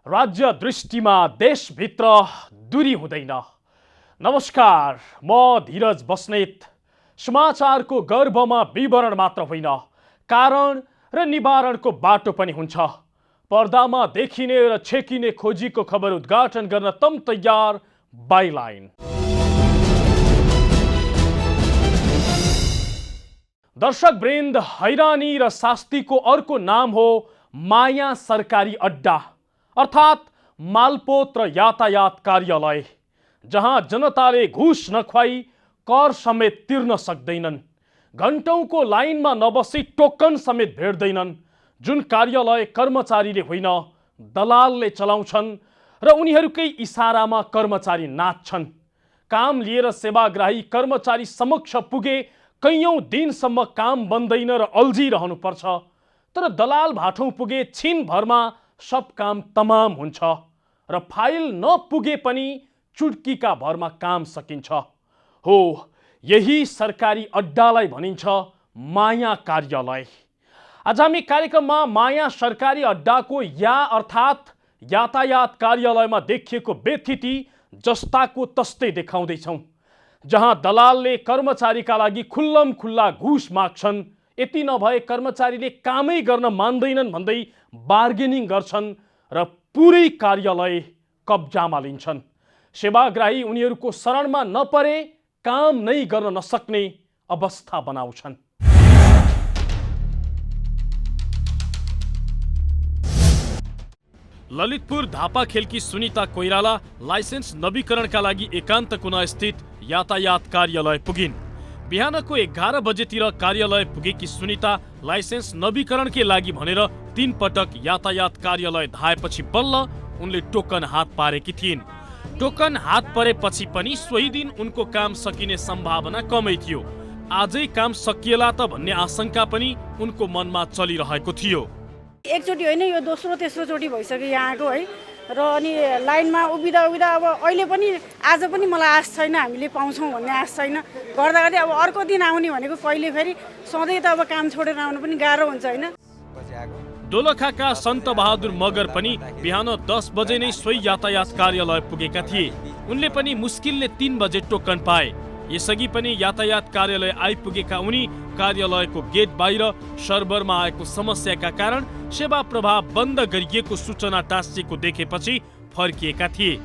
राज्य दृष्टिमा देशभित्र दूरी हुँदैन। नमस्कार, म धीरज बस्नेत। समाचारको गर्भमा विवरण मात्र होइन, कारण र निवारणको बाटो पनि हुन्छ। पर्दामा देखिने र छेकिने खोजीको खबर उद्घाटन गर्न तम तयार बाइलाइन। दर्शक वृन्द, हैरानी र शास्तिको अर्को नाम हो माया सरकारी अड्डा, अर्थात् मालपोत र यातायात कार्यालय, जहाँ जनताले घुस नखुवाई कर समेत तिर्न सक्दैनन्। घण्टौंको लाइनमा नबसी टोकन समेत भेट्दैनन्। जुन कार्यालय कर्मचारीले होइन, दलालले चलाउँछन् र उनीहरूकै इसारामा कर्मचारी नाच्छन्। काम लिएर सेवाग्राही कर्मचारी समक्ष पुगे कैयौं दिनसम्म काम बन्दैन र अल्झिरहनु पर्छ। तर दलाल भाठौँ पुगे छिनभरमा सब काम तमाम हुन्छ र फाइल नपुगे पनि चुड्कीका भरमा काम सकिन्छ। हो, यही सरकारी अड्डालाई भनिन्छ माया कार्यालय। आज हामी कार्यक्रममा माया सरकारी अड्डाको अर्थात् यातायात कार्यालयमा देखिएको बेथिति जस्ताको तस्तै देखाउँदैछौँ, जहाँ दलालले कर्मचारीका लागि खुल्लम खुल्ला घुस माग्छन्। यति नभए कर्मचारीले कामै गर्न मान्दैनन् भन्दै बार्गेनिङ गर्छन् र पुरै कार्यालय कब्जामा लिन्छन्। सेवाग्राही उनीहरूको शरणमा नपरे काम नै गर्न नसक्ने अवस्था बनाउँछन्। ललितपुर धापाखेलकी सुनिता कोइराला लाइसेन्स नवीकरणका लागि एकान्त कुना स्थित यातायात कार्यालय पुगिन्। बिहानको 11 बजेतिर कार्यालय पुगेकी सुनिता लाइसेन्स नवीकरणकै लागि भनेर 3 पटक यातायात कार्यालय धाएपछि बल्ल उनले टोकन हात पारेकी थिइन्। टोकन हात परेपछि पनि सोही दिन उनको काम सकिने सम्भावना कमै थियो। आजै काम सकिएला त भन्ने आशंका पनि उनको मनमा चलिरहेको थियो। एकचोटि होइन, यो दोस्रो तेस्रो चोटि भइसक्यो यहाँको है। र अनि लाइनमा उभिँदा अब अहिले पनि आज पनि मलाई आश छैन हामीले पाउँछौँ भन्ने आश छैन। गर्दा गर्दै अब अर्को दिन आउने भनेको कहिले, फेरि सधैँ त अब काम छोडेर आउनु पनि गाह्रो हुन्छ होइन। दोलखाका सन्त बहादुर मगर पनि बिहान 10 बजे नै सोही यातायात कार्यालय पुगेका थिए। उनले पनि मुस्किलले 3 बजे टोकन पाए। यसअघि पनि यातायात कार्यालय आइपुगेका उनी कार्यालयको गेट बाहिर सर्भरमा आएको समस्याका कारण सेवा प्रभाव बन्द गरिएको सूचना टाँसिएको देखेपछि फर्किएका थिए।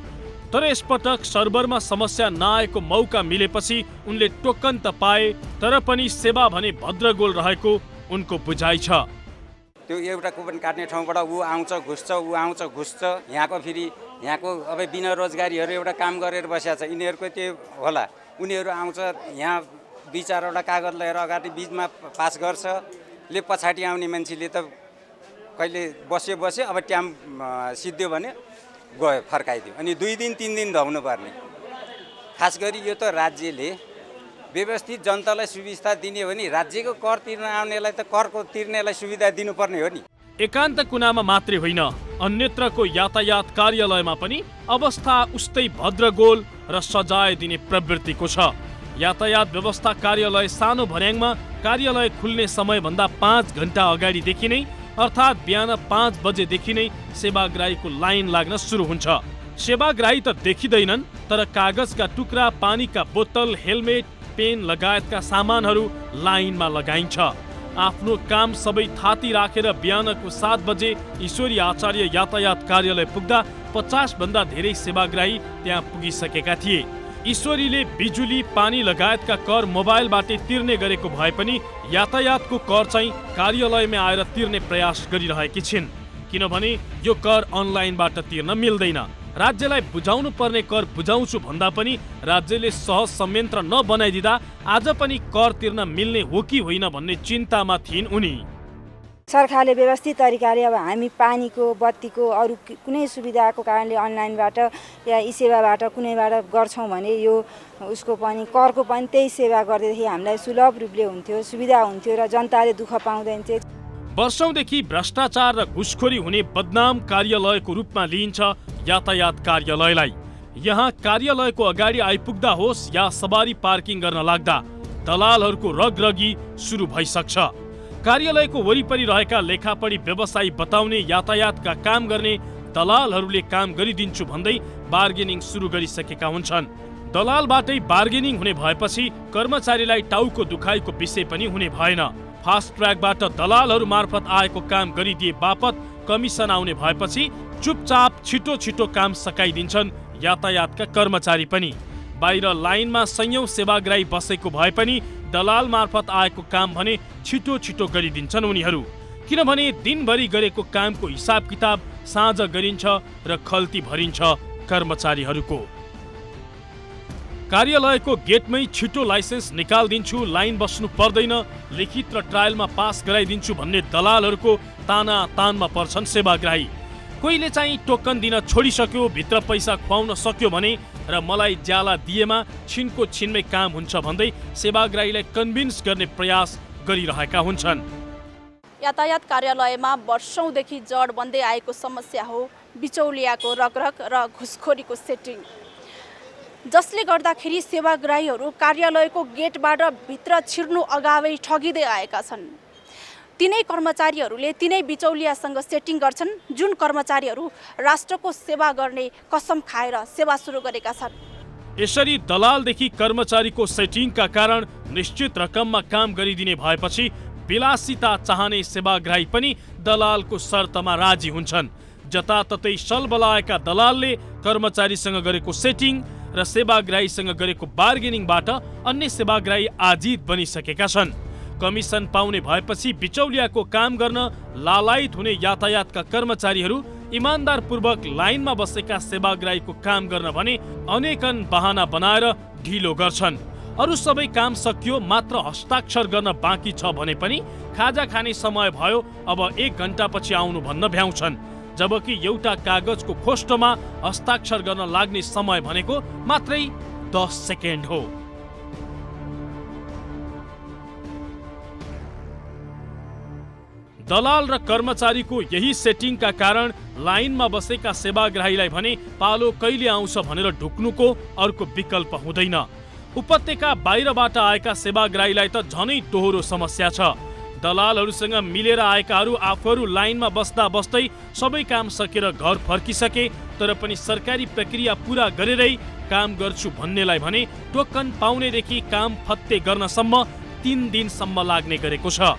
तर यसपटक सर्भरमा समस्या नआएको मौका मिलेपछि उनले टोकन त पाए, तर पनि सेवा भने भद्रगोल रहेको उनको बुझाइ छ। त्यो एउटा कुपन काट्ने ठाउँबाट ऊ आउँछ घुस्छ। यहाँको अब बिना रोजगारीहरू एउटा काम गरेर बसेको छ, यिनीहरूको त्यो होला। उनीहरू आउँछ यहाँ 2-4वटा कागज लिएर अगाडि बिचमा पास गर्छ, ले पछाडि आउने मान्छेले त कहिले बस्यो अब ट्याम सिद्धियो भने गयो, फर्काइदियो। अनि 2 दिन 3 दिन धाउनु पर्ने। खास गरी यो त राज्यले व्यवस्थित जनतालाई सुविस्ता दिने हो नि। राज्यको कर तिर्न आउनेलाई त करको तिर्नेलाई सुविधा दिनुपर्ने हो नि। एकान्त कुनामा मात्रै होइन, अन्यत्रको यातायात कार्यालयमा पनि अवस्था उस्तै भद्रगोल र सजाय दिने प्रवृत्तिको छ। यातायात व्यवस्था कार्यालय सानो भर्याङमा कार्यालय खुल्ने समयभन्दा 5 घण्टा अगाडिदेखि नै, अर्थात् बिहान 5 बजेदेखि नै सेवाग्राहीको लाइन लाग्न सुरु हुन्छ। सेवाग्राही त देखिँदैनन्, तर कागजका टुक्रा, पानीका बोतल, हेलमेट, पेन लगायतका सामानहरू लाइनमा लगाइन्छ। आफ्नो काम सबै थाती राखेर बिहानको 7 बजे ईश्वरी आचार्य यातायात कार्यालय पुग्दा 50 भन्दा धेरै सेवाग्राही त्यहाँ पुगिसकेका थिए। ईश्वरीले बिजुली, पानी लगायतका कर मोबाइलबाटै तिर्ने गरेको भए पनि यातायातको कर चाहिँ कार्यालयमा आएर तिर्ने प्रयास गरिरहेकी छिन्, किनभने यो कर अनलाइनबाट तिर्न मिल्दैन। राज्यलाई बुझाउनु पर्ने कर बुझाउँछु भन्दा पनि राज्यले सहज संयन्त्र नबनाइदिँदा आज पनि कर तिर्न मिल्ने हो कि होइन भन्ने चिन्तामा थिइन् उनी। सरकारले व्यवस्थित तरिकाले अब हामी पानीको, बत्तीको, अरू कुनै सुविधाको कारणले अनलाइनबाट या ई सेवाबाट कुनैबाट गर्छौँ भने यो उसको पनि करको पनि त्यही सेवा गर्दैदेखि हामीलाई सुलभ रूपले हुन्थ्यो, सुविधा हुन्थ्यो र जनताले दुःख पाउँदैन थिए। वर्षौंदेखि भ्रष्टाचार र घुसखोरी हुने बदनाम कार्यालयको रूपमा लिइन्छ यातायात कार्यालयलाई। यहाँ कार्यालयको अगाडि आइपुग्दा होस् या सवारी पार्किङ गर्न लाग्दा दलालहरूको रगरगी सुरु भइसक्छ। कार्यालयको वरिपरि रहेका लेखापढी व्यवसायी बताउने यातायातका काम गर्ने दलालहरूले काम गरिदिन्छु भन्दै बार्गेनिङ सुरु गरिसकेका हुन्छन्। दलालबाटै बार्गेनिङ हुने भएपछि कर्मचारीलाई टाउको दुखाइको विषय पनि हुने भएन। फास्ट ट्र्याकबाट दलालहरू मार्फत आएको काम गरिदिए बापत कमिसन आउने भएपछि चुपचाप छिटो छिटो काम सकाइदिन्छन् यातायातका कर्मचारी पनि। बाहिर लाइनमा सयौं सेवाग्राही बसेको भए पनि दलाल मार्फत आएको काम भने छिटो छिटो गरिदिन्छन् उनीहरू, किनभने दिनभरि गरेको कामको हिसाब किताब साँझ गरिन्छ र खल्ती भरिन्छ कर्मचारीहरूको। कार्यालयको गेटमै छिटो लाइसेन्स निकालिदिन्छु, लाइन बस्नु पर्दैन, लिखित र ट्रायलमा पास गराइदिन्छु भन्ने दलालहरूको ताना तानमा पर्छन् सेवाग्राही। कोहीले चाहिँ टोकन दिन छोडिसक्यो, भित्र पैसा खुवाउन सक्यो भने र मलाई ज्याला दिएमा छिनको छिनमै काम हुन्छ भन्दै सेवाग्राहीलाई कन्भिन्स गर्ने प्रयास गरिरहेका हुन्छन्। यातायात कार्यालयमा वर्षौंदेखि जड बन्दै आएको समस्या हो बिचौलियाको रगरग र घुसखोरीको सेटिङ, जसले गर्दाखेरि सेवाग्राहीहरू कार्यालयको गेटबाट भित्र छिर्नु अगावै ठगिँदै आएका छन्। तिनै कर्मचारीहरूले तिनै बिचौलियासँग सेटिङ गर्छन्, जुन कर्मचारीहरू राष्ट्रको सेवा गर्ने कसम खाएर सेवा सुरु गरेका छन्। यसरी दलालदेखि कर्मचारीको सेटिङका कारण निश्चित रकममा काम गरिदिने भएपछि विलासिता चाहने सेवाग्राही पनि दलालको शर्तमा राजी हुन्छन्। जताततै सलबलाएका दलालले कर्मचारीसँग गरेको सेटिङ र सेवाग्राहीसँग गरेको बार्गेनिङबाट अन्य सेवाग्राही आजित बनिसकेका छन्। कमिसन पाउने भएपछि बिचौलियाको काम गर्न लालायित हुने यातायातका कर्मचारीहरू इमान्दारपूर्वक लाइनमा बसेका सेवाग्राहीको काम गर्न भने अनेकन बहाना बनाएर ढिलो गर्छन्। अरू सबै काम सकियो, मात्र हस्ताक्षर गर्न बाँकी छ भने पनि खाजा खाने समय भयो, अब 1 घण्टापछि आउनु भन्न भ्याउँछन्, जबकि एउटा कागजको खोस्टोमा हस्ताक्षर गर्न लाग्ने समय भनेको मात्रै 10 सेकेन्ड हो। दलाल र कर्मचारीको यही सेटिङका कारण लाइनमा बसेका सेवाग्राहीलाई भने पालो कहिले आउँछ भनेर ढुक्नुको अर्को विकल्प हुँदैन। उपत्यका बाहिरबाट आएका सेवाग्राहीलाई त झनै दोहोरो समस्या छ। दलालहरूसँग मिलेर आएकाहरू आफूहरू लाइनमा बस्दा बस्दै सबै काम सकेर घर फर्किसके, तर पनि सरकारी प्रक्रिया पूरा गरेरै काम गर्छु भन्नेलाई भने टोकन पाउनेदेखि काम फत्ते गर्नसम्म 3 दिनसम्म लाग्ने गरेको छ।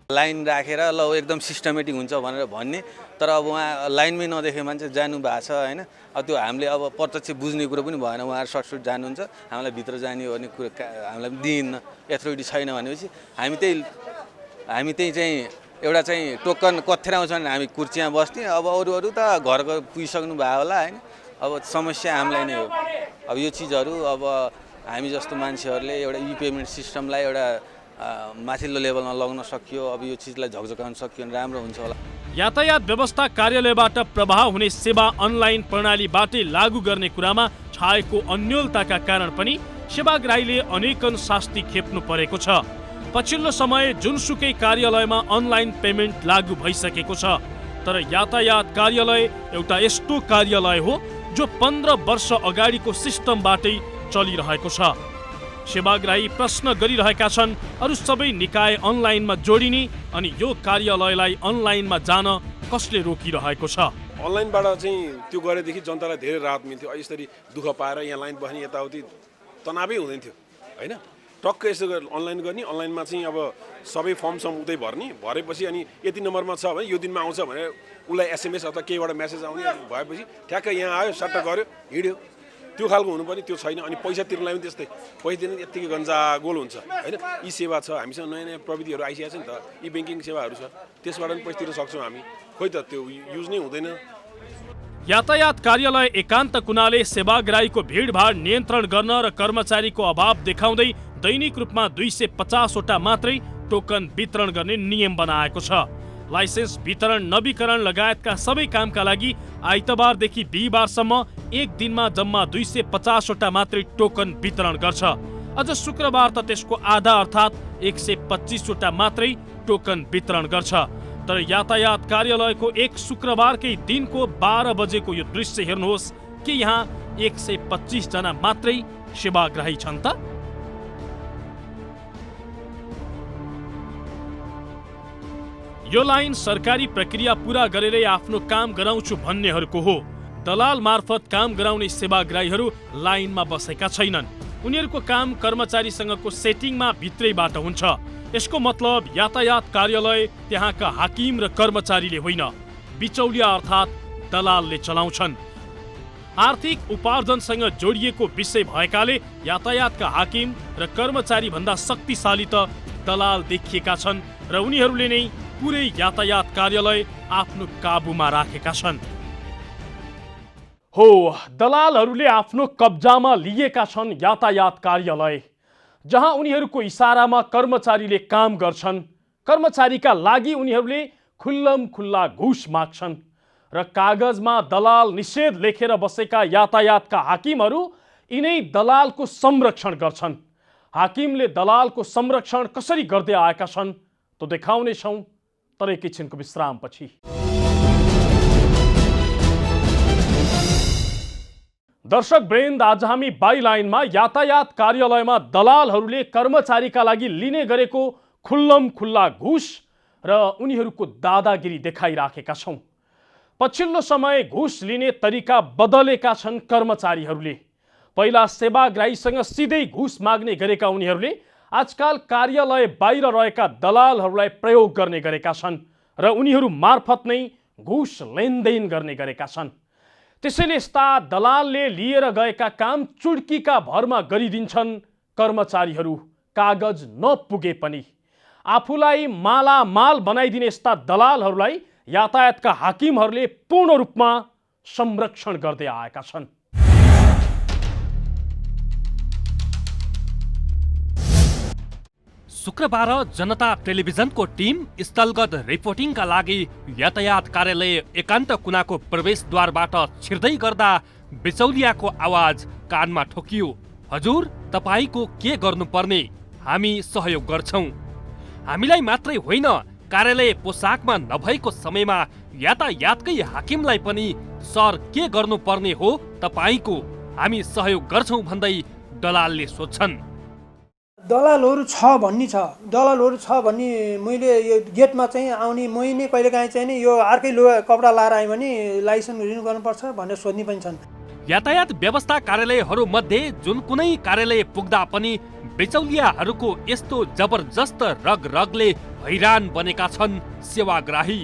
लाइन राखेर ल एकदम सिस्टमेटिक हुन्छ भनेर भन्ने, तर अब उहाँ लाइनमै नदेखे मान्छे जानु भएको छ होइन। अब त्यो हामीले अब प्रत्यक्ष बुझ्ने कुरो पनि भएन, उहाँहरू सर्टसर्ट जानुहुन्छ, हामीलाई भित्र जाने भन्ने कुरो हामीलाई दिइन्न, एथोरिटी छैन भनेपछि हामी त्यही चाहिँ एउटा चाहिँ टोकन कथेर आउँछ भने हामी कुर्सीमा बस्ने। अब अरू त घरको पुगिसक्नु भयो होला होइन। अब समस्या हामीलाई नै हो। अब यो चिजहरू अब हामी जस्तो मान्छेहरूले एउटा पेमेन्ट सिस्टमलाई एउटा माथिल्लो लेभलमा लग्न सकियो, अब यो चिजलाई झकझकाउन सकियो भने राम्रो हुन्छ होला। यातायात व्यवस्था कार्यालयबाट प्रभाव हुने सेवा अनलाइन प्रणालीबाटै लागू गर्ने कुरामा छाएको अन्योलताका कारण पनि सेवाग्राहीले अनेकन शास्ति खेप्नु परेको छ। पछिल्लो समय जुनसुकै कार्यालयमा अनलाइन पेमेन्ट लागू भइसकेको छ, तर यातायात कार्यालय एउटा यस्तो कार्यालय हो जो 15 वर्ष अगाडिको सिस्टमबाटै चलिरहेको छ। सेवाग्राही प्रश्न गरिरहेका छन्, अरू सबै निकाय अनलाइनमा जोडिने अनि यो कार्यालयलाई अनलाइनमा जान कसले रोकिरहेको छ? अनलाइनबाट चाहिँ त्यो गरेदेखि जनतालाई धेरै राहत मिल्थ्यो। यसरी दुःख पाएर यहाँ लाइन बस्ने यताउति तनावै हुँदैन थियो होइन। टक्क यसो अनलाइन गर्ने, अनलाइनमा चाहिँ अब सबै फर्मसम उतै भरेपछि अनि यति नम्बरमा छ भने यो दिनमा आउँछ भने उसलाई SMS अथवा केहीबाट मेसेज आउने भएपछि ठ्याक्क यहाँ आयो, सट्ट गऱ्यो, हिँड्यो। त्यो खालको हुनु पनि त्यो छैन। अनि पैसा तिर्नलाई पनि त्यस्तै, पैसा तिर्ने यत्तिकै गन्जागोल हुन्छ होइन। यी सेवा छ, हामीसँग नयाँ नयाँ प्रविधिहरू आइसकेको छ नि त, यी ब्याङ्किङ सेवाहरू छ, त्यसबाट पनि पैसा तिर्न सक्छौँ हामी। खोइ त त्यो युज नै हुँदैन। यातायात कार्यालय एकान्त कुनाले सेवाग्राहीको भिडभाड नियन्त्रण गर्न र कर्मचारीको अभाव देखाउँदै दैनिक रूपमा 250 वटा मात्रै टोकन वितरण गर्ने नियम बनाएको छ। लाइसेन्स वितरण, नवीकरण लगायतका सबै कामका लागि आइतबारदेखि बिहिबारसम्म एक दिनमा जम्मा 250 वटा मात्रै टोकन वितरण गर्छ। अझ शुक्रबार त त्यसको आधा अर्थात् 125 वटा मात्रै टोकन वितरण गर्छ। तर यातायात कार्यालयको एक शुक्रबारकै दिनको 12 बजेको यो दृश्य हेर्नुहोस्, के यहाँ 125 जना मात्रै सेवाग्राही छन् त? यो लाइन सरकारी प्रक्रिया पूरा गरेरै आफ्नो काम गराउँछु भन्नेहरूको हो। दलाल मार्फत काम गराउने सेवाग्राहीहरू लाइनमा बसेका छैनन्। उनीहरूको काम कर्मचारीसँगको सेटिङमा भित्रैबाट हुन्छ। यसको मतलब यातायात कार्यालय त्यहाँका हाकिम र कर्मचारीले होइन, बिचौलिया अर्थात् दलालले चलाउँछन्। आर्थिक उपार्जनसँग जोडिएको विषय भएकाले यातायातका हाकिम र कर्मचारी भन्दा शक्तिशाली त दलाल देखिएका छन् र उनीहरूले नै पुरै यातायात कार्यालय आफ्नो काबुमा राखेका छन्। हो, दलालहरूले आफ्नो कब्जामा लिएका छन् यातायात कार्यालय, जहाँ उनीहरूको इसारामा कर्मचारीले काम गर्छन्। कर्मचारीका लागि उनीहरूले खुल्लम खुल्ला घुस माग्छन् र कागजमा दलाल निषेध लेखेर बसेका यातायातका हाकिमहरू यिनै दलालको संरक्षण गर्छन्। हाकिमले दलालको संरक्षण कसरी गर्दै आएका छन् त देखाउनेछौँ, तर एकैछिनको विश्रामपछि। दर्शक वृन्द, आज हामी बाइलाइनमा यातायात कार्यालयमा दलालहरूले कर्मचारीका लागि लिने गरेको खुल्लम खुल्ला घुस र उनीहरूको दादागिरी देखाइराखेका छौँ। पछिल्लो समय घुस लिने तरिका बदलेका छन् कर्मचारीहरूले। पहिला सेवाग्राहीसँग सिधै घुस माग्ने गरेका उनीहरूले आजकल कार्यालय बाहिर रहेका दलालहरूलाई प्रयोग गर्ने गरेका छन् र उनीहरू मार्फत नै घुस लेनदेन गर्ने गरेका छन्। त्यसैले यस्ता दलालले लिएर गएका काम चुड्कीका भरमा गरिदिन्छन् कर्मचारीहरू, कागज नपुगे पनि। आफूलाई मालामाल बनाइदिने यस्ता दलालहरूलाई यातायातका हाकिमहरूले पूर्ण रूपमा संरक्षण गर्दै आएका छन्। शुक्रबार जनता टेलिभिजनको टिम स्थलगत रिपोर्टिङका लागि यातायात कार्यालय एकान्त कुनाको प्रवेशद्वारबाट छिर्दै गर्दा बिचौलियाको आवाज कानमा ठोकियो। हजुर, तपाईको के गर्नुपर्ने? हामी सहयोग गर्छौं। हामीलाई मात्रै होइन, कार्यालय पोसाकमा नभएको समयमा यातायातकै हाकिमलाई पनि सर के गर्नुपर्ने हो तपाईको, हामी सहयोग गर्छौं भन्दै दलालले सोध्छन्। दलालहरू छ भन्ने मैले यो गेटमा चाहिँ आउने मै नै कहिलेकाहीँ चाहिँ नि यो अर्कै कपडा लाएर आएँ भने लाइसेन्स रिन्यू गर्नुपर्छ भनेर सोध्ने पनि छन्। यातायात व्यवस्था कार्यालयहरू मध्ये जुन कुनै कार्यालय पुग्दा पनि बिचौलियाहरूको यस्तो जबरजस्त रगरगले हैरान बनेका छन् सेवाग्राही।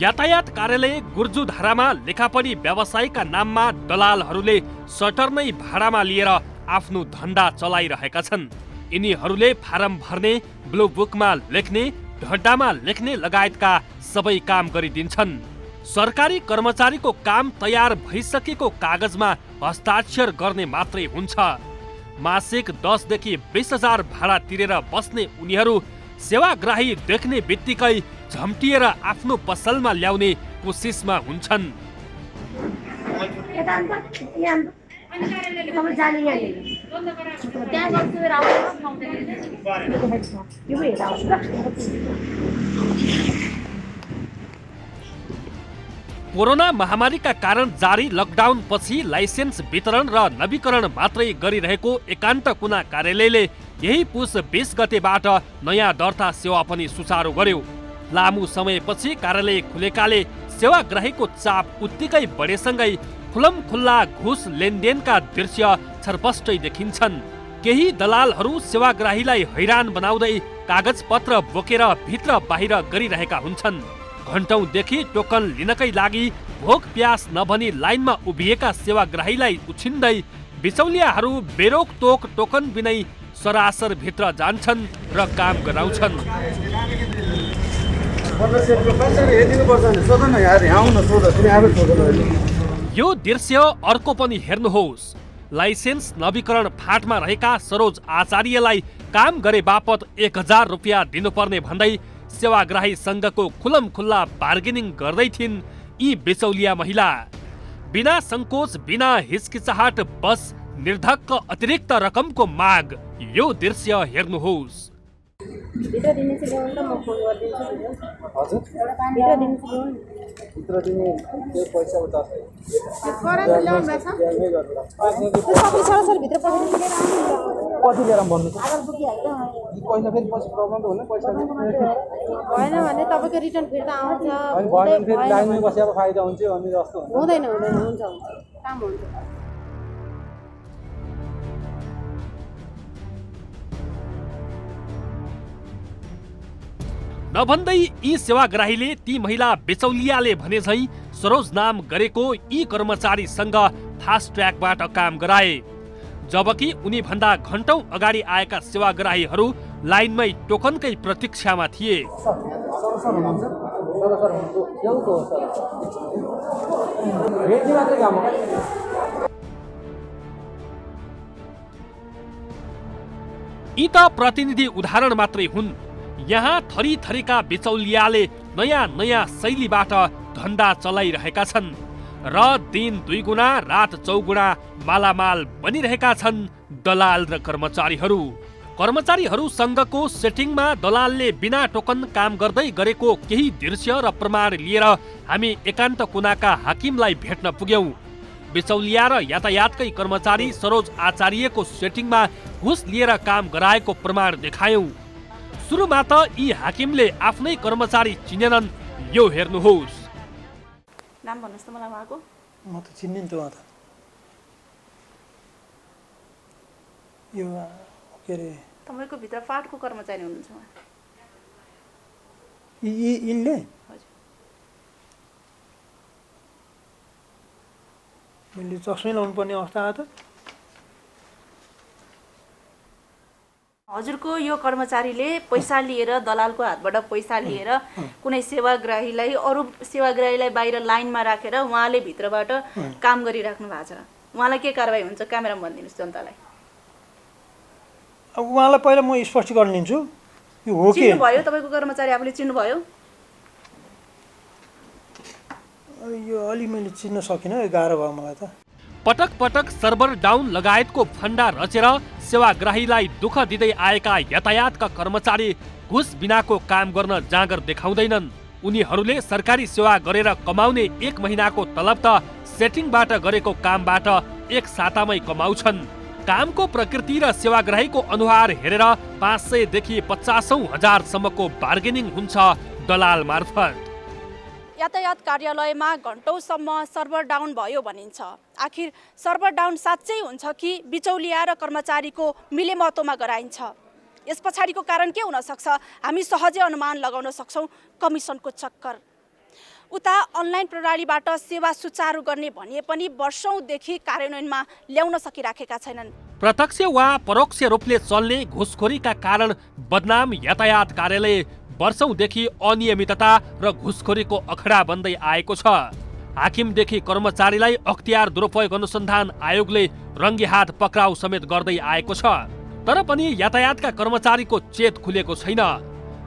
यातायात कार्यालय गुर्जुधारामा लेखापढी व्यवसायका नाममा दलालहरूले सटर नै भाडामा लिएर आफ्नो धन्दा चलाइरहेका छन्। यिनीहरूले फारम भर्ने, ब्लू बुकमा लेख्ने, ढड्डामा लेख्ने लगायतका सबै काम गरिदिन्छन्। सरकारी कर्मचारीको काम तयार भइसकेको कागजमा हस्ताक्षर गर्ने मात्रै हुन्छ। मासिक 10 देखि 20,000 भाडा तिरेर बस्ने उनीहरू सेवाग्राही देख्ने बित्तिकै झम्टिएर आफ्नो पसलमा ल्याउने कोसिसमा हुन्छन्। कोरोना महामारीका कारण जारी लकडाउन पछि लाइसेन्स वितरण र नवीकरण मात्रै गरिरहेको एकान्त कुना कार्यालयले यही पुस 20 गतेबाट नयाँ दर्ता सेवा पनि सुचारू गर्यो। लामो समयपछि कार्यालय खुलेकाले सेवाग्राहीको चाप उत्तिकै बढेसँगै खुलम खुल्ला घुस लेनदेनका दृश्य छरपष्टै देखिन्छन्। केही दलालहरू सेवाग्राहीलाई हैरान बनाउँदै कागजपत्र बोकेर भित्र बाहिर गरिरहेका हुन्छन्। घण्टौंदेखि टोकन लिनकै लागि भोक प्यास नभनी लाइनमा उभिएका सेवाग्राहीलाई उछिन्दै बिचौलियाहरू बेरोकटोक टोकन बिनै सरासर भित्र जान्छन् र काम गराउँछन्। यो दृश्य अर्को पनि हेर्नुहोस्। लाइसेन्स नवीकरण फाँटमा रहेका सरोज आचार्यलाई काम गरे बापत 1000 रुपियाँ दिनुपर्ने भन्दै सेवाग्राही संघको खुलम खुल्ला बार्गेनिङ गर्दै थिइन् यी बिचौलिया महिला। बिना संकोच, बिना हिचकिचाहट, बस निर्धक्क अतिरिक्त रकमको माग। यो दृश्य हेर्नुहोस्। कति लिएर भन्नु त पैसा फेरि पछि प्रब्लम त हुने पैसा भएन भने तपाईँको रिटर्न फिर्ता आउँछ अनि भएन फेरि लाइनमा बसेर फाइदा हुन्छ अनि जस्तो हुँदैन हुन्छ काम हुन्छ। नभन्दै यी सेवाग्राहीले ती महिला बिचौलियाले भने झैं सरोज नाम गरेको यी कर्मचारीसँग फास्ट ट्र्याकबाट काम गराए, जबकि उनी भन्दा घण्टौं अगाडि आएका सेवाग्राहीहरू लाइनमै टोकनकै प्रतीक्षामा थिए। यी त प्रतिनिधि उदाहरण मात्रै हुन्। यहाँ थरी थरीका बिचौलियाले नयाँ नयाँ शैलीबाट धन्दा चलाइरहेका छन् र दिन 2 गुणा रात 4 गुणा मालामाल बनिरहेका छन् दलाल र कर्मचारीहरू। कर्मचारीहरूसँगको सेटिङमा दलालले बिना टोकन काम गर्दै गरेको केही दृश्य र प्रमाण लिएर हामी एकान्त कुनाका हाकिमलाई भेट्न पुग्यौं। बिचौलिया र यातायातकै कर्मचारी सरोज आचार्यको सेटिङमा घुस लिएर काम गराएको प्रमाण देखायौं। सुरुमा त यी हाकिमले आफ्नै कर्मचारी चिनेनन्। यो हेर्नुहोस्। नाम भन्नुहोस् त मलाई उहाँको। म त चिन्दिनँ त उहाँ त यो के अरे तपाईँको भित्र फाटको कर्मचारी हुनुहुन्छ उहाँ। यिनले मैले चस्मै लाउनु पर्ने अवस्था आयो त। हजुरको यो कर्मचारीले पैसा लिएर दलालको हातबाट पैसा लिएर कुनै सेवाग्राहीलाई अरू सेवाग्राहीलाई बाहिर लाइनमा राखेर उहाँले भित्रबाट काम गरिराख्नु भएको छ। उहाँलाई के कारबाही हुन्छ क्यामेरामा भनिदिनुहोस् जनतालाई। अब उहाँलाई पहिला म स्पष्टीकरण दिन्छु। यो हो के चिन्नुभयो तपाईँको कर्मचारी आफूले चिन्नुभयो? यो अलि मैले चिन्न सकिनँ, गाह्रो भयो मलाई त। पटक पटक सर्भर डाउन लगायतको फन्डा रचेर सेवाग्राहीलाई दुःख दिँदै आएका यातायातका कर्मचारी घुस बिनाको काम गर्न जाँगर देखाउँदैनन्। उनीहरूले सरकारी सेवा गरेर कमाउने 1 महिनाको तलब त सेटिङबाट गरेको कामबाट एक सातामै कमाउँछन्। कामको प्रकृति र सेवाग्राहीको अनुहार हेरेर 500 देखि 50,000 हजारसम्मको बार्गेनिङ हुन्छ दलाल मार्फत। यातायात कार्यालयमा घण्टौँसम्म सर्भर डाउन भयो भनिन्छ। आखिर सर्भर डाउन साँच्चै हुन्छ कि बिचौलिया र कर्मचारीको मिलेमतोमा गराइन्छ? यस पछाडिको कारण के हुन सक्छ? हामी सहजै अनुमान लगाउन सक्छौँ, कमिसनको चक्कर। उता अनलाइन प्रणालीबाट सेवा सुचारू गर्ने भनिए पनि वर्षौंदेखि कार्यान्वयनमा ल्याउन सकिराखेका छैनन्। प्रत्यक्ष वा परोक्ष रूपले चल्ने घुसखोरीका कारण बदनाम यातायात कार्यालय वर्षौंदेखि अनियमितता र घुसखोरीको अखडा बन्दै आएको छ। हाकिमदेखि कर्मचारीलाई अख्तियार दुरुपयोग अनुसन्धान आयोगले रङ्गी हात पक्राउ समेत गर्दै आएको छ। तर पनि यातायातका कर्मचारीको चेत खुलेको छैन।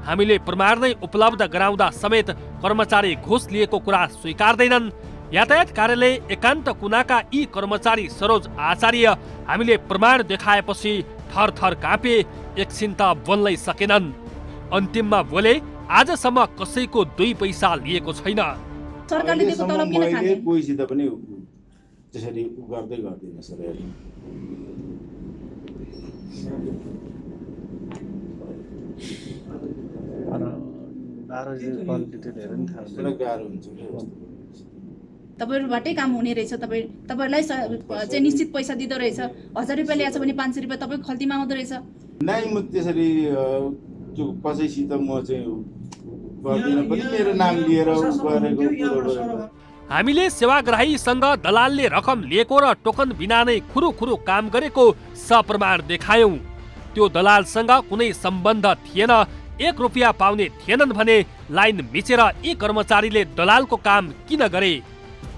हामीले प्रमाण नै उपलब्ध गराउँदा समेत कर्मचारी घुस लिएको कुरा स्वीकार्दैनन्। यातायात कार्यालय एकान्त कुनाका यी कर्मचारी सरोज आचार्य हामीले प्रमाण देखाएपछि थरथर काँपे, एकछिन त बोल्नै सकेनन्। अन्तिममा बोले आजसम्म कसैको 2 पैसा लिएको छैन। सरकारले दिएको तलब किन खाने? कोहीसित पनि त्यसरी गर्दै गर्दैन सर। तपाईँहरूबाटै काम हुने रहेछ। तपाईँहरूलाई चाहिँ निश्चित पैसा दिँदो रहेछ। 1000 रुपियाँ ल्याएछ भने 500 रुपियाँ तपाईँको खल्तीमा आउँदो रहेछ। नै म त्यसरी कसैसित म चाहिँ गर्दिनँ पनि, मेरो नाम लिएर गरेको। हामीले सेवाग्राहीसँग दलालले रकम लिएको र टोकन बिना नै खुरुखुरु काम गरेको सप्रमाण देखायौं। त्यो दलालसँग कुनै सम्बन्ध थिएन, 1 रुपियाँ पाउने थिएनन् भने लाइन मिचेर यी कर्मचारीले दलालको काम किन गरे?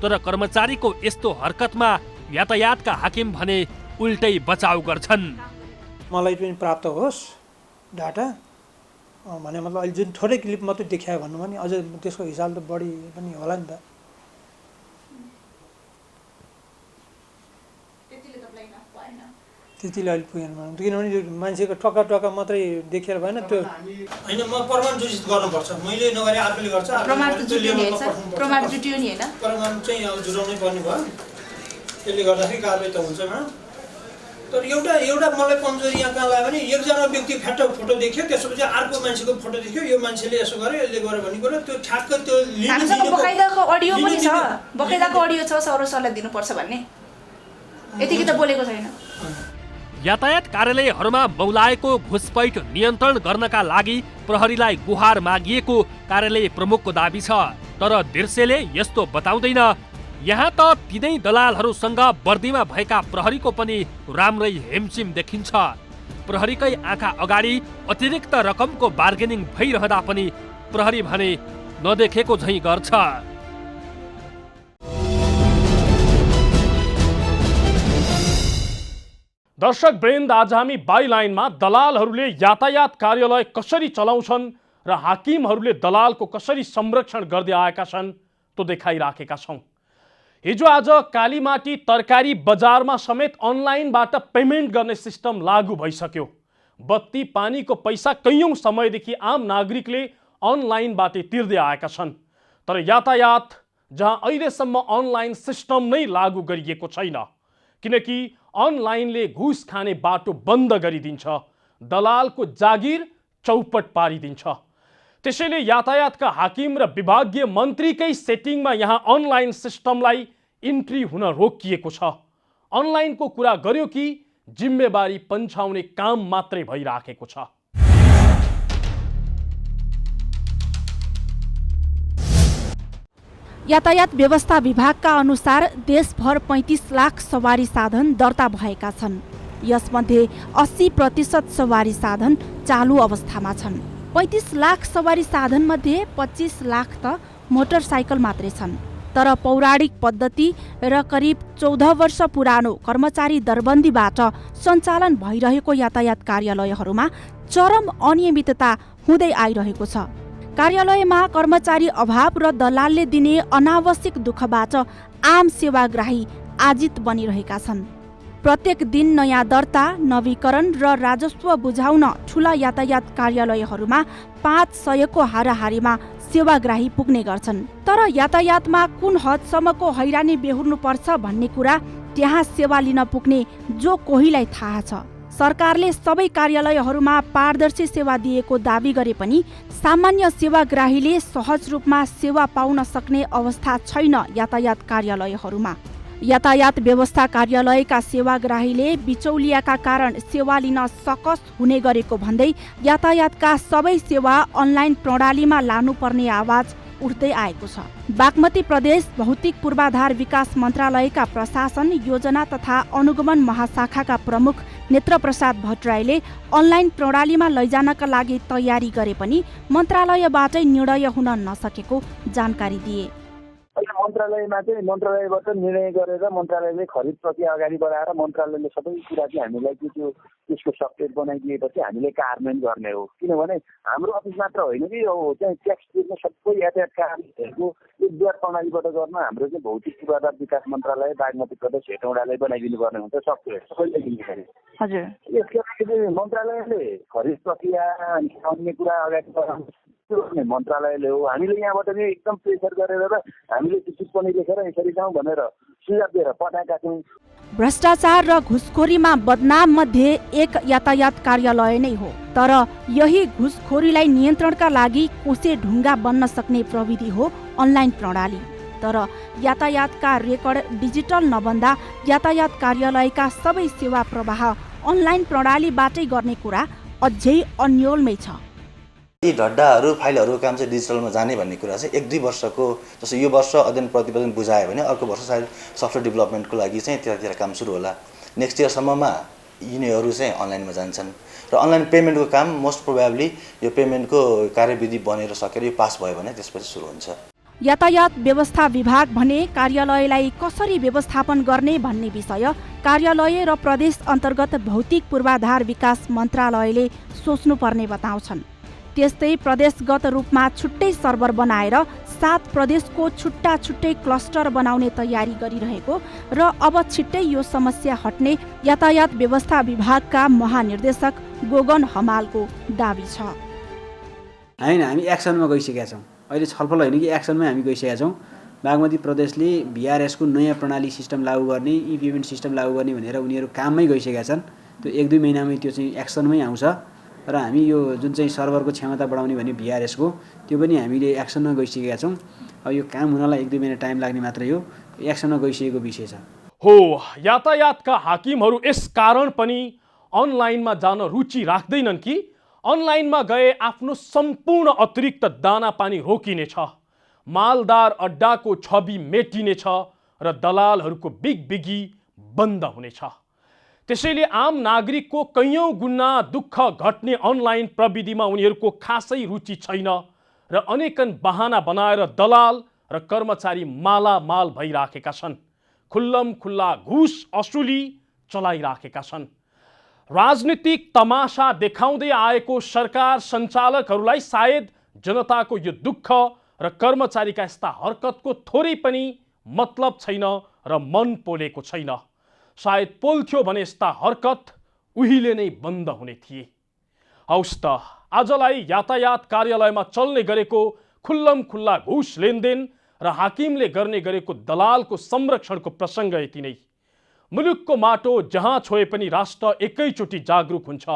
तर कर्मचारीको यस्तो हरकतमा यातायातका हाकिम भने उल्टै बचाउ गर्छन्। मलाई पनि प्राप्त होस् डाटा भने मतलब अहिले जुन थोरै क्लिप मात्रै देखायो भन्नु भने अझ त्यसको हिसाब त बढी पनि होला नि त। त्यतिले अहिले पुगेन किनभने मान्छेको टक्का मात्रै देखेर भएन त्यो होइन। म प्रमाण जुजित गर्नुपर्छ, मैले नगरे अर्कोले गर्छ। प्रमाण त जुटियो नि हैन? प्रमाण जुटियो नि हैन? प्रमाण चाहिँ अब जुटाउनै पर्ने भयो। त्यसले गर्दाखेरि कारबाही त हुन्छ म्याडम। तर एउटा मलाई कमजोरी यहाँ कहाँ लाग्यो भने एकजना व्यक्ति फ्याट फोटो देख्यो त्यसपछि अर्को मान्छेको फोटो देख्यो यो मान्छेले यसो गर्यो यसले गर्यो भन्ने कुरा त्यो ठ्याक्क त्यो हामीसँग बकाइदाको अडियो पनि छ बकाइदाको अडियो छ सरो सरलाई दिनुपर्छ भन्ने यतिकै त बोलेको छैन। यातायात कार्यालयहरूमा मौलाएको घुसपैठ नियन्त्रण गर्नका लागि प्रहरीलाई गुहार मागिएको कार्यालय प्रमुखको दाबी छ। तर दृश्यले यस्तो बताउँदैन। यहाँ त तिनै दलालहरूसँग वर्दीमा भएका प्रहरीको पनि राम्रै हेमचिम देखिन्छ। प्रहरीकै आँखा अगाडि अतिरिक्त रकमको बार्गेनिङ भइरहँदा पनि प्रहरी भने नदेखेको झैँ गर्छ। दर्शक वृन्द, आज हामी बाइलाइनमा दलालहरूले यातायात कार्यालय कसरी चलाउँछन् र हाकिमहरूले दलालको कसरी संरक्षण गर्दै आएका छन् त्यो देखाइराखेका छौँ। हिजो आज कालीमाटी तरकारी बजारमा समेत अनलाइनबाट पेमेन्ट गर्ने सिस्टम लागू भइसक्यो। बत्ती पानीको पैसा कैयौँ समयदेखि आम नागरिकले अनलाइनबाटै तिर्दै आएका छन्। तर यातायात जहाँ अहिलेसम्म अनलाइन सिस्टम नै लागू गरिएको छैन, किनकि अनलाइनले घुस खाने बाटो बन्द गरिदिन्छ, दलालको जागिर चौपट पारिदिन्छ। त्यसैले यातायातका हाकिम र विभागीय मन्त्रीकै सेटिङमा यहाँ अनलाइन सिस्टमलाई इन्ट्री हुन रोकिएको छ। अनलाइनको कुरा गर्यो कि जिम्मेवारी पन्छाउने काम मात्रै भइराखेको छ। यातायात व्यवस्था विभागका अनुसार देशभर 35 लाख सवारी साधन दर्ता भएका छन्। यसमध्ये 80% सवारी साधन चालु अवस्थामा छन्। 35 लाख सवारी साधनमध्ये 25 लाख त मोटरसाइकल मात्रै छन्। तर पौराणिक पद्धति र करिब 14 वर्ष पुरानो कर्मचारी दरबन्दीबाट सञ्चालन भइरहेको यातायात कार्यालयहरूमा चरम अनियमितता हुँदै आइरहेको छ। कार्यालयमा कर्मचारी अभाव र दलालले दिने अनावश्यक दुःखबाट आम सेवाग्राही आजित बनिरहेका छन्। प्रत्येक दिन नयाँ दर्ता, नवीकरण र राजस्व बुझाउन ठूला यातायात कार्यालयहरूमा 500 को हाराहारीमा सेवाग्राही पुग्ने गर्छन्। तर यातायातमा कुन हदसम्मको हैरानी बेहोर्नुपर्छ भन्ने कुरा त्यहाँ सेवा लिन पुग्ने जो कोहीलाई थाहा छ। सरकारले सबै कार्यालयहरूमा पारदर्शी सेवा दिएको दाबी गरे पनि सामान्य सेवाग्राहीले सहज रूपमा सेवा पाउन सक्ने अवस्था छैन। यातायात कार्यालयहरूमा यातायात व्यवस्था कार्यालयका सेवाग्राहीले बिचौलियाका कारण सेवा लिन सकस हुने गरेको भन्दै यातायातका सबै सेवा अनलाइन प्रणालीमा लानुपर्ने आवाज उठ्दै आएको छ। बागमती प्रदेश भौतिक पूर्वाधार विकास मन्त्रालयका प्रशासन योजना तथा अनुगमन महाशाखाका प्रमुख नेत्रप्रसाद भट्टराईले अनलाइन प्रणालीमा लैजानका लागि तयारी गरे पनि मन्त्रालयबाटै निर्णय हुन नसकेको जानकारी दिए। मन्त्रालयमा चाहिँ मन्त्रालयबाट निर्णय गरेर मन्त्रालयले खरिद प्रक्रिया अगाडि बढाएर मन्त्रालयले सबै कुरा चाहिँ हामीलाई चाहिँ त्यसको सफ्टवेयर बनाइदिएपछि हामीले कार्यान्वयन गर्ने हो। किनभने हाम्रो अफिस मात्र होइन कि यो चाहिँ ट्याक्स तिर्ने सबै यातायात कार्यालयहरूको एकद्वार प्रणालीबाट गर्न हाम्रो चाहिँ भौतिक पूर्वाधार विकास मन्त्रालय बागमती प्रदेश हेटौँडालाई बनाइदिनु पर्ने हुन्छ सफ्टवेयर सबैले दिनुपर्ने। हजुर, यसका लागि मन्त्रालयले खरिद प्रक्रिया अन्य कुरा अगाडि बढाउनु मन्त्रालयले हो। हामीले यहाँबाट चाहिँ एकदम प्रेसर गरेर र हामीले टिप्पणी लेखेर यसरी जाउँ भनेर सुझाव दिएर पठाएका छौँ। भ्रष्टाचार र घुसखोरीमा बदनाम मध्ये एक यातायात कार्यालय नै हो। तर यही घुसखोरीलाई नियन्त्रणका लागि कोसे ढुङ्गा बन्न सक्ने प्रविधि हो अनलाइन प्रणाली। तर यातायातका रेकर्ड डिजिटल नबन्दा यातायात कार्यालयका सबै सेवा प्रवाह अनलाइन प्रणालीबाटै गर्ने कुरा अझै अन्योलमै छ। यी ढड्डाहरू फाइलहरूको काम चाहिँ डिजिटलमा जाने भन्ने कुरा चाहिँ 1-2 वर्षको, जस्तो यो वर्ष अध्ययन प्रतिवेदन बुझायो भने अर्को वर्ष सायद सफ्टवेयर डेभलपमेन्टको लागि चाहिँ त्यतातिर काम सुरु होला। नेक्स्ट इयरसम्ममा यिनीहरू चाहिँ अनलाइनमा जान्छन् र अनलाइन पेमेन्टको काम मोस्ट प्रोबेबली यो पेमेन्टको कार्यविधि बनेर सकेर यो पास भयो भने त्यसपछि सुरु हुन्छ। यातायात व्यवस्था विभाग भने कार्यालयलाई कसरी व्यवस्थापन गर्ने भन्ने विषय कार्यालय र प्रदेश अन्तर्गत भौतिक पूर्वाधार विकास मन्त्रालयले सोच्नुपर्ने बताउँछन्। त्यस्तै प्रदेशगत रूपमा छुट्टै सर्भर बनाएर 7 प्रदेशको छुट्टा छुट्टै क्लस्टर बनाउने तयारी गरिरहेको र अब छिट्टै यो समस्या हट्ने यातायात व्यवस्था विभागका महानिर्देशक गोगन हमालको दाबी छ। हामी एक्सनमा गइसकेका छौँ। अहिले छलफल होइन कि एक्सनमै हामी गइसकेका छौँ। बागमती प्रदेशले भिआरएसको नयाँ प्रणाली सिस्टम लागू गर्ने ई पेमेन्ट सिस्टम लागू गर्ने भनेर उनीहरू काममै गइसकेका छन्। त्यो 1-2 महिनामै त्यो चाहिँ एक्सनमै आउँछ र हामी यो जुन चाहिँ सर्भरको क्षमता बढाउने भने भिआरएसको त्यो पनि हामीले एक्सनमा गइसकेका छौँ। अब यो काम हुनलाई 1-2 महिना टाइम लाग्ने मात्रै हो, एक्सनमा गइसकेको विषय छ। हो, यातायातका हाकिमहरू यस कारण पनि अनलाइनमा जान रुचि राख्दैनन् कि अनलाइनमा गए आफ्नो सम्पूर्ण अतिरिक्त दाना पानी रोकिनेछ, मालदार अड्डाको छवि मेटिनेछ र दलालहरूको बिगबिगी बन्द हुनेछ। त्यसैले आम नागरिकको कैयौँ गुणा दुःख घट्ने अनलाइन प्रविधिमा उनीहरूको खासै रुचि छैन र अनेकन बहाना बनाएर दलाल र कर्मचारी मालामाल भइराखेका छन्, खुल्लम खुल्ला घुस असुली चलाइराखेका छन्। राजनीतिक तमासा देखाउँदै आएको सरकार सञ्चालकहरूलाई सायद जनताको यो दुःख र कर्मचारीका यस्ता हरकतको थोरै पनि मतलब छैन र मन पोलेको छैन। सायद पोल्थ्यो भने यस्ता हरकत उहिले नै बन्द हुने थिए। हौस् त, आजलाई यातायात कार्यालयमा चल्ने गरेको खुल्लम खुल्ला घुस लेनदेन र हाकिमले गर्ने गरेको दलालको संरक्षणको प्रसङ्ग यति नै। मुलुकको माटो जहाँ छोए पनि राष्ट्र एकैचोटि जागरुक हुन्छ।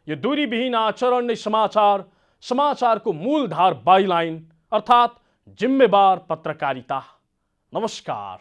यो दूरीविहीन आचरण नै समाचारको मूलधार बाइलाइन अर्थात् जिम्मेवार पत्रकारिता। नमस्कार।